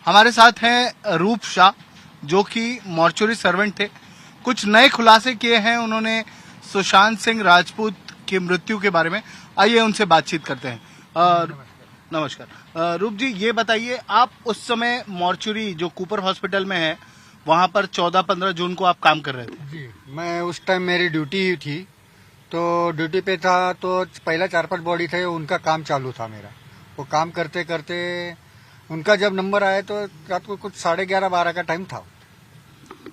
हमारे साथ हैं रूप शाह, जो कि मॉर्चुरी सर्वेंट थे। कुछ नए खुलासे किए हैं उन्होंने सुशांत सिंह राजपूत की मृत्यु के बारे में। आइए उनसे बातचीत करते हैं। नमस्कार। रूप जी, ये बताइए, आप उस समय मॉर्चुरी जो कूपर हॉस्पिटल में है, वहां पर 14-15 जून को आप काम कर रहे थे? जी, मैं उस टाइम मेरी ड्यूटी थी, तो ड्यूटी पे था तो पहला 4-5 बॉडी थे, उनका काम चालू था मेरा। वो काम करते करते उनका जब नंबर आया तो रात को कुछ 11:30-12 का टाइम था।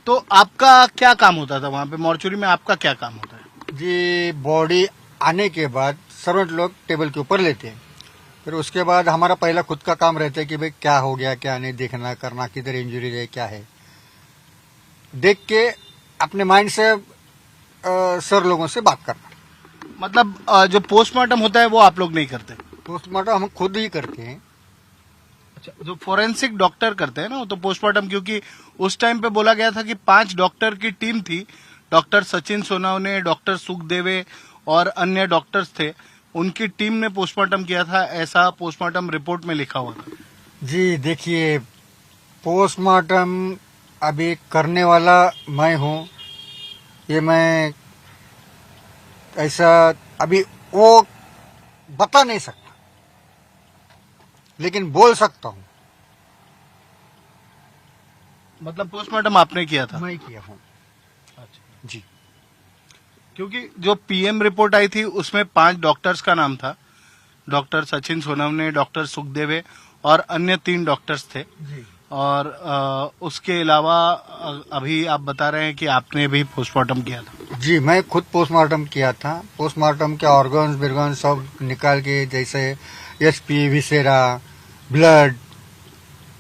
तो आपका क्या काम होता था वहां पे मॉर्चुरी में? आपका क्या काम होता है? जी, बॉडी आने के बाद सर्वेंट लोग टेबल के ऊपर लेते हैं, फिर उसके बाद हमारा पहला खुद का काम रहता है कि भाई क्या हो गया क्या नहीं, देखना करना, किधर इंजरी है क्या है, देख के अपने माइंड से सर लोगों से बात करना। मतलब जो पोस्टमार्टम होता है वो आप लोग नहीं करते? पोस्टमार्टम हम खुद ही करते हैं। अच्छा, जो फोरेंसिक डॉक्टर करते हैं ना, वो तो पोस्टमार्टम, क्योंकि उस टाइम पे बोला गया था कि 5 डॉक्टर की टीम थी। डॉक्टर सचिन सोनावने, डॉक्टर सुखदेवे और अन्य डॉक्टर्स थे, उनकी टीम ने पोस्टमार्टम किया था, ऐसा पोस्टमार्टम रिपोर्ट में लिखा हुआ था। जी देखिए, पोस्टमार्टम अभी करने वाला मैं हूँ, ये मैं ऐसा अभी वो बता नहीं सकता, लेकिन बोल सकता हूँ। मतलब पोस्टमार्टम आपने किया था? मैं किया हूँ। अच्छा जी, क्योंकि जो पीएम रिपोर्ट आई थी उसमें 5 डॉक्टर्स का नाम था। डॉक्टर सचिन सोनावने, डॉक्टर सुखदेवे और अन्य 3 डॉक्टर्स थे। जी। और उसके अलावा अभी आप बता रहे हैं कि आपने भी पोस्टमार्टम किया था? जी, मैं खुद पोस्टमार्टम किया था। पोस्टमार्टम के ऑर्गन्स बिर्गन्स सब निकाल के, जैसे एचपी, विसेरा, ब्लड,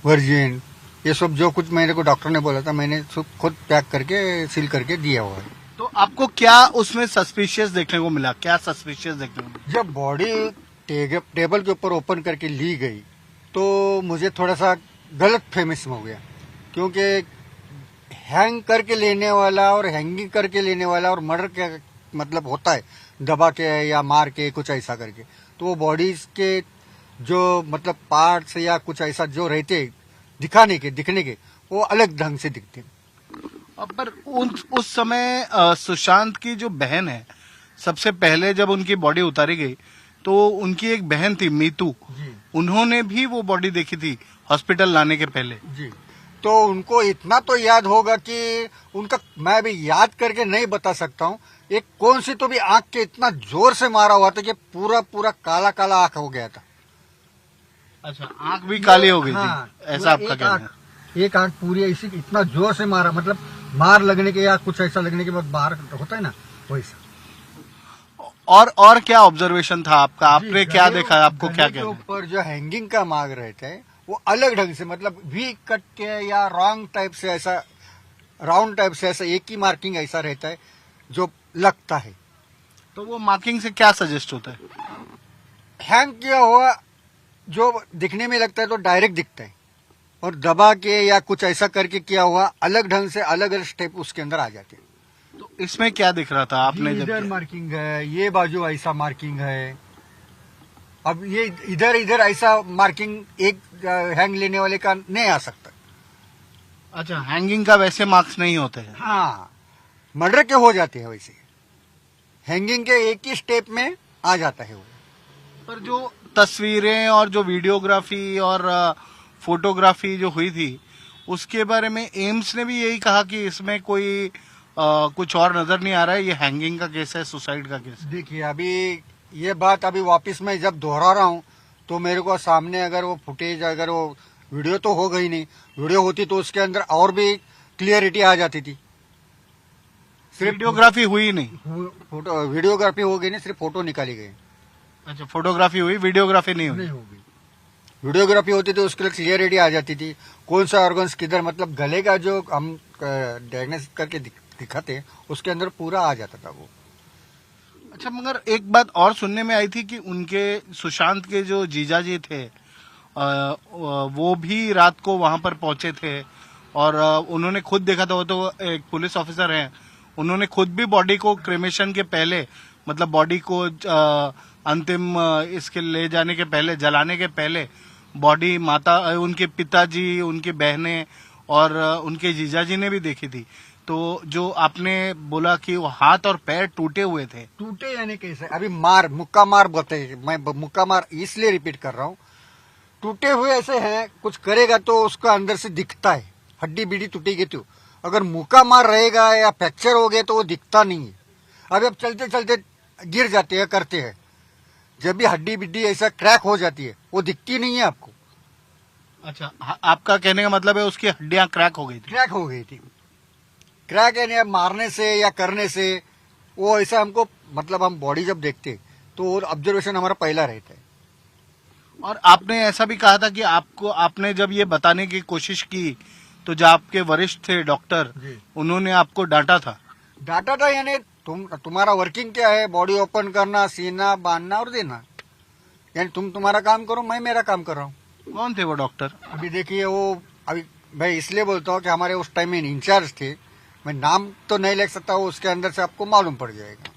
वर्जिन, ये सब जो कुछ मेरे को डॉक्टर ने बोला था, मैंने सब खुद पैक करके सील करके दिया हुआ है। तो आपको क्या उसमें सस्पिशियस देखने को मिला? क्या सस्पिशियस देखने को मिला? जब बॉडी टेबल के ऊपर ओपन करके ली गई तो मुझे थोड़ा सा गलत फेमिस हो गया, क्योंकि हैंग करके लेने वाला और हैंगिंग करके लेने वाला और मर्डर के मतलब होता है दबा के या मार के कुछ ऐसा करके, तो वो बॉडीज के जो मतलब पार्ट्स या कुछ ऐसा जो रहते दिखने के वो अलग ढंग से दिखते। पर उस समय सुशांत की जो बहन है, सबसे पहले जब उनकी बॉडी उतारी गई तो उनकी एक बहन थी मीतू, उन्होंने भी वो बॉडी देखी थी हॉस्पिटल लाने के पहले। जी, तो उनको इतना तो याद होगा कि उनका मैं भी याद करके नहीं बता सकता हूँ। एक कौन सी तो भी आंख के इतना जोर से मारा हुआ था कि पूरा पूरा काला काला आंख हो गया था। अच्छा, आंख भी काली हो गई हाँ, थी, ऐसा आपका कहना है? एक आंख पूरी ऐसी इतना जोर से मारा, मतलब मार लगने के या कुछ ऐसा लगने के बाद बाहर होता है ना, वैसा। और क्या ऑब्जर्वेशन था आपका? आपने क्या देखा? आपको क्या कहना है? ऊपर जो हैंगिंग का मार्ग रहता है वो अलग ढंग से, मतलब वी कट के या रॉन्ग टाइप से, ऐसा राउंड टाइप से, ऐसा एक ही मार्किंग ऐसा रहता है जो लगता है। तो वो मार्किंग से क्या सजेस्ट होता है? हैंग किया हुआ जो दिखने में लगता है तो डायरेक्ट दिखता है, और दबा के या कुछ ऐसा करके किया हुआ अलग ढंग से अलग अलग स्टेप उसके अंदर आ जाते हैं। तो इसमें क्या दिख रहा था आपने जब इधर मार्किंग है, ये बाजू ऐसा मार्किंग है, अब ये इधर इधर ऐसा मार्किंग एक हैंग लेने वाले का नहीं आ सकता। अच्छा, हैंगिंग का वैसे मार्क्स नहीं होते हैं? हाँ, मर्डर के हो जाते हैं, वैसे हैंगिंग के एक ही स्टेप में आ जाता है वो। पर जो तस्वीरें और जो वीडियोग्राफी और फोटोग्राफी जो हुई थी, उसके बारे में एम्स ने भी यही कहा कि इसमें कोई कुछ और नजर नहीं आ रहा है, ये हैंगिंग का केस है, सुसाइड का केस है। देखिए, अभी ये बात अभी वापस मैं जब दोहरा रहा हूँ तो मेरे को सामने अगर वो फुटेज, अगर वो वीडियो तो हो गई नहीं, वीडियो होती तो उसके अंदर और भी क्लियरिटी आ जाती थी। सिर्फ वीडियोग्राफी हुई नहीं? फोटो वीडियोग्राफी हो गई नहीं, सिर्फ फोटो निकाली गई। अच्छा, फोटोग्राफी हुई, वीडियोग्राफी नहीं हुई? वीडियोग्राफी होती तो उसके लिए क्लियरिटी आ जाती थी, कौन सा ऑर्गन्स किधर, मतलब गले का जो हम डायग्नोसिस करके दिखाते उसके अंदर पूरा आ जाता था वो। अच्छा, मगर एक बात और सुनने में आई थी कि उनके सुशांत के जो जीजाजी थे, वो भी रात को वहां पर पहुंचे थे और उन्होंने खुद देखा था। वो तो एक पुलिस ऑफिसर हैं, उन्होंने खुद भी बॉडी को क्रेमेशन के पहले, मतलब बॉडी को अंतिम इसके ले जाने के पहले, जलाने के पहले बॉडी माता उनके पिताजी, उनकी बहनें और उनके जीजाजी ने भी देखी थी। तो जो आपने बोला कि वो हाथ और पैर टूटे हुए थे, टूटे यानी कैसे? अभी मुक्का मार बताइए, मैं मुक्का मार इसलिए रिपीट कर रहा हूँ। टूटे हुए ऐसे हैं, कुछ करेगा तो उसका अंदर से दिखता है, हड्डी बीड़ी टूटेगी तो। अगर मुक्का मार रहेगा या फ्रैक्चर हो गया तो वो दिखता नहीं है। अभी अब चलते चलते गिर जाते हैं, करते हैं, जब भी हड्डी बिड्डी ऐसा क्रैक हो जाती है वो दिखती नहीं है आपको। अच्छा, आपका कहने का मतलब है उसकी हड्डियां क्रैक हो गई थी? क्रैक हो गई थी। क्रैक यानी मारने से या करने से वो ऐसा हमको, मतलब हम बॉडी जब देखते तो ऑब्जर्वेशन हमारा पहला रहता है। और आपने ऐसा भी कहा था कि आपने जब ये बताने की कोशिश की तो जो आपके वरिष्ठ थे डॉक्टर, उन्होंने आपको डांटा था? डाटा था यानी तुम्हारा वर्किंग क्या है? बॉडी ओपन करना, सीना बांधना और देना। यानी तुम्हारा काम करो, मैं मेरा काम कर रहा हूँ। कौन थे वो डॉक्टर? अभी देखिए वो, अभी मैं इसलिए बोलता हूँ कि हमारे उस टाइम में इंचार्ज थे, मैं नाम तो नहीं लिख सकता, वो उसके अंदर से आपको मालूम पड़ जाएगा।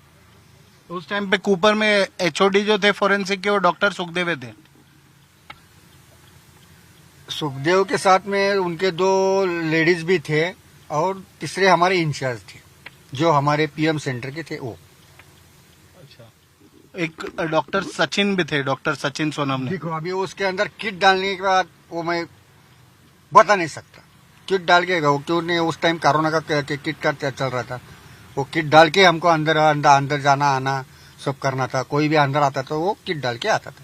उस टाइम पे कूपर में एचओडी जो थे फोरेंसिक के, वो डॉक्टर सुखदेव थे। सुखदेव के साथ में उनके 2 लेडीज भी थे और तीसरे हमारे इंचार्ज थे जो हमारे पीएम सेंटर के थे वो। अच्छा, एक डॉक्टर सचिन भी थे, डॉक्टर सचिन सोनम ने। देखो अभी उसके अंदर किट डालने के बाद वो मैं बता नहीं सकता, किट डाल के क्यों नहीं, उस टाइम कोरोना का किट का चल रहा था, वो किट डाल के हमको अंदर जाना आना सब करना था। कोई भी अंदर आता था वो किट डाल के आता था।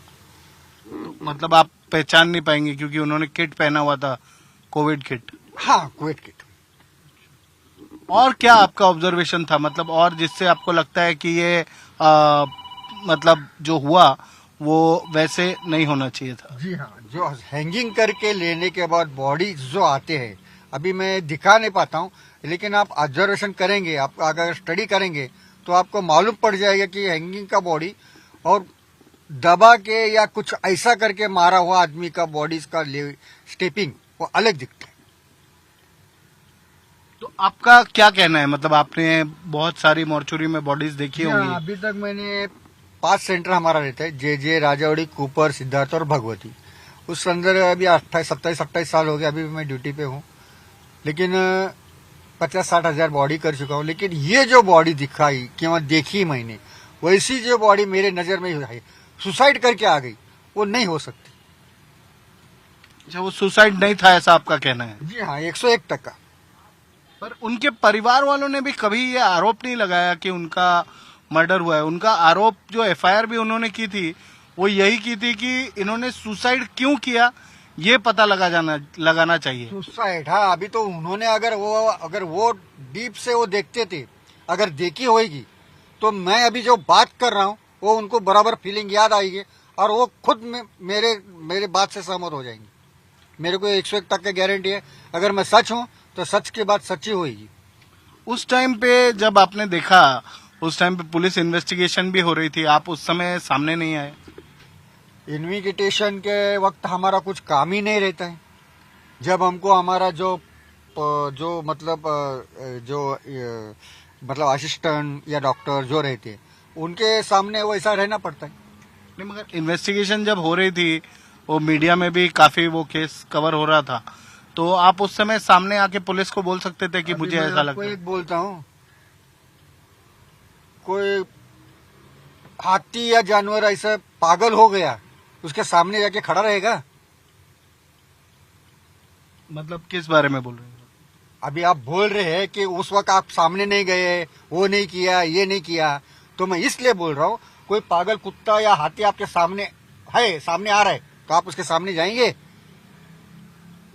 मतलब आप पहचान नहीं पाएंगे क्योंकि उन्होंने किट पहना हुआ था, कोविड किट। हाँ, कोविड किट। और क्या आपका ऑब्जर्वेशन था, मतलब और जिससे आपको लगता है कि ये मतलब जो हुआ वो वैसे नहीं होना चाहिए था? जी हाँ, जो हैंगिंग करके लेने के बाद बॉडी जो आते हैं, अभी मैं दिखा नहीं पाता हूँ, लेकिन आप ऑब्जर्वेशन करेंगे, आप अगर स्टडी करेंगे तो आपको मालूम पड़ जाएगा कि हैंगिंग का बॉडी और दबा के या कुछ ऐसा करके मारा हुआ आदमी का बॉडी का स्टेपिंग वो अलग दिखता है। तो आपका क्या कहना है, मतलब आपने बहुत सारी मॉर्चुरी में बॉडीज देखी होंगी? अभी तक मैंने 5 सेंटर हमारा रहता है, जे राजावड़ी, कूपर, सिद्धार्थ और भगवती। उस अंदर अभी 27-28 साल हो गए, अभी मैं ड्यूटी पे हूँ, लेकिन 50-60 हजार बॉडी कर चुका हूँ। लेकिन ये जो बॉडी दिखाई कि देखी मैंने, वैसी जो बॉडी मेरे नजर में है, सुसाइड करके आ गई, वो नहीं हो सकती। अच्छा, वो सुसाइड नहीं था ऐसा आपका कहना है? जी हाँ, 101%। पर उनके परिवार वालों ने भी कभी ये आरोप नहीं लगाया कि उनका मर्डर हुआ है? उनका आरोप जो एफआईआर भी उन्होंने की थी वो यही की थी कि इन्होंने सुसाइड क्यों किया ये पता लगाना चाहिए। सुसाइड, हाँ, अभी तो उन्होंने अगर वो डीप से वो देखते थे, अगर देखी होगी तो मैं अभी जो बात कर रहा हूँ वो उनको बराबर फीलिंग याद आएगी और वो खुद में मेरे बात से सहमत हो जाएंगे। मेरे को 101% की गारंटी है, अगर मैं सच हूँ तो सच की बात सच्ची होगी। उस टाइम पे जब आपने देखा, उस टाइम पे पुलिस इन्वेस्टिगेशन भी हो रही थी, आप उस समय सामने नहीं आए? इन्वेस्टिगेशन के वक्त हमारा कुछ काम ही नहीं रहता है। जब हमको हमारा जो मतलब असिस्टेंट या डॉक्टर जो रहते हैं उनके सामने वैसा रहना पड़ता है। नहीं, मगर इन्वेस्टिगेशन जब हो रही थी, वो मीडिया में भी काफी वो केस कवर हो रहा था, तो आप उस समय सामने आके पुलिस को बोल सकते थे कि मुझे ऐसा लगता है। एक बोलता हूँ, कोई हाथी या जानवर ऐसा पागल हो गया, उसके सामने जाके खड़ा रहेगा? मतलब किस बारे में बोल रहे हैं? अभी आप बोल रहे हैं कि उस वक्त आप सामने नहीं गए, वो नहीं किया, ये नहीं किया, तो मैं इसलिए बोल रहा हूँ, कोई पागल कुत्ता या हाथी आपके सामने आ रहा है तो आप उसके सामने जाएंगे?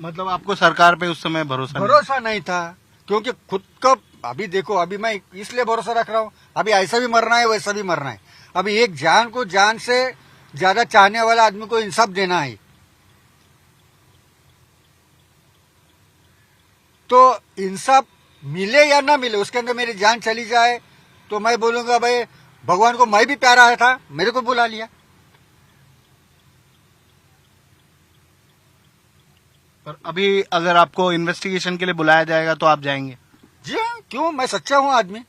मतलब आपको सरकार पे उस समय भरोसा नहीं था, क्योंकि खुद का, अभी देखो, अभी मैं इसलिए भरोसा रख रहा हूँ, अभी ऐसा भी मरना है वैसा भी मरना है। अभी एक जान को जान से ज्यादा चाहने वाला आदमी को इंसाफ देना है, तो इंसाफ मिले या ना मिले, उसके अंदर मेरी जान चली जाए तो मैं बोलूंगा भाई भगवान को मैं भी प्यारा था, मेरे को बुला लिया। पर अभी अगर आपको इन्वेस्टिगेशन के लिए बुलाया जाएगा तो आप जाएंगे? जी हाँ, क्यों, मैं सच्चा हूँ आदमी।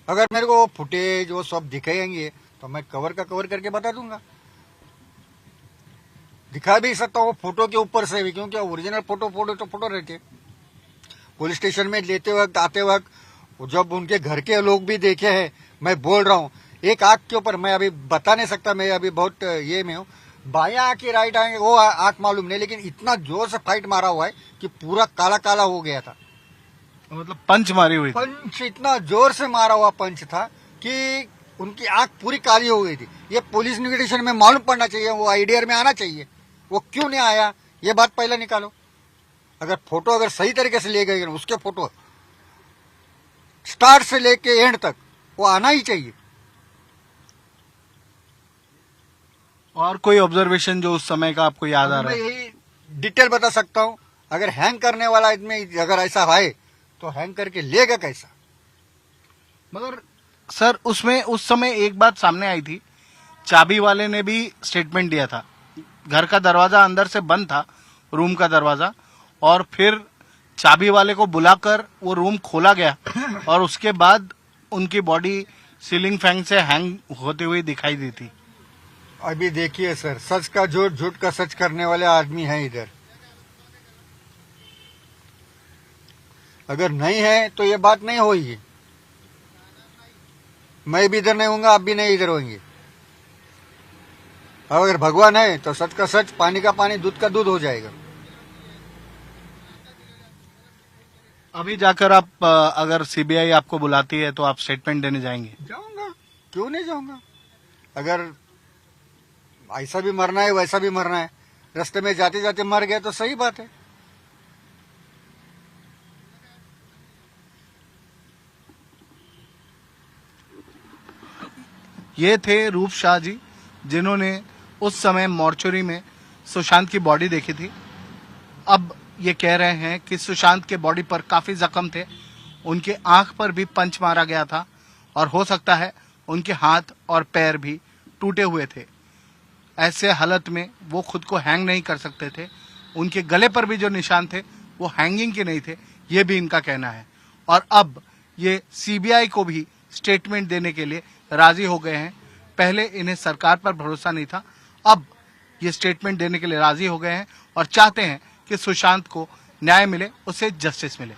अगर मेरे को फुटेज वो सब दिखाएंगे तो मैं कवर करके बता दूंगा। दिखा भी सकता हूँ फोटो के ऊपर से भी, क्योंकि ओरिजिनल फोटो रहते। पुलिस स्टेशन में लेते वक्त आते वक्त जब उनके घर के लोग भी देखे हैं, मैं बोल रहा हूँ एक आंख के ऊपर, मैं अभी बता नहीं सकता, मैं अभी बहुत ये में हूँ, बायां आंख की राइट आंख वो आंख मालूम नहीं, लेकिन इतना जोर से फाइट मारा हुआ है कि पूरा काला काला हो गया था। मतलब पंच मारी हुई थी। पंच इतना जोर से मारा हुआ पंच था कि उनकी आंख पूरी काली हो गई थी। ये पुलिस इन्वेस्टिगेशन में मालूम पड़ना चाहिए, वो आईडीआर में आना चाहिए, वो क्यों नहीं आया ये बात पहले निकालो। अगर फोटो अगर सही तरीके से ले गए, उसके फोटो स्टार्ट से लेके एंड तक वो आना ही चाहिए। और कोई ऑब्जर्वेशन जो उस समय का आपको याद आ रहा मैं है? यही डिटेल बता सकता हूँ, अगर हैंग करने वाला इसमें अगर ऐसा है तो हैंग करके लेगा कैसा। मगर सर उसमें उस समय एक बात सामने आई थी, चाबी वाले ने भी स्टेटमेंट दिया था, घर का दरवाजा अंदर से बंद था, रूम का दरवाजा, और फिर चाबी वाले को बुलाकर वो रूम खोला गया और उसके बाद उनकी बॉडी सीलिंग फैन से हैंग होती हुई दिखाई दी थी। अभी देखिए सर, सच का झूठ, झूठ का सच करने वाले आदमी हैं इधर। अगर नहीं है तो ये बात नहीं होगी, मैं भी इधर नहीं होऊंगा, आप भी नहीं इधर होंगे। अगर भगवान है तो सच का सच, पानी का पानी, दूध का दूध हो जाएगा। अभी जाकर आप अगर सीबीआई आपको बुलाती है तो आप स्टेटमेंट देने जाएंगे? जाऊंगा, क्यों नहीं जाऊंगा। अगर ऐसा भी मरना है वैसा भी मरना है, रास्ते में जाते जाते मर गए तो सही बात है। ये थे रूप शाह जी, जिन्होंने उस समय मॉर्चरी में सुशांत की बॉडी देखी थी। अब ये कह रहे हैं कि सुशांत के बॉडी पर काफी जख्म थे, उनके आंख पर भी पंच मारा गया था और हो सकता है उनके हाथ और पैर भी टूटे हुए थे। ऐसे हालत में वो खुद को हैंग नहीं कर सकते थे। उनके गले पर भी जो निशान थे वो हैंगिंग के नहीं थे, ये भी इनका कहना है। और अब ये सीबीआई को भी स्टेटमेंट देने के लिए राजी हो गए हैं। पहले इन्हें सरकार पर भरोसा नहीं था, अब ये स्टेटमेंट देने के लिए राजी हो गए हैं और चाहते हैं कि सुशांत को न्याय मिले, उसे जस्टिस मिले।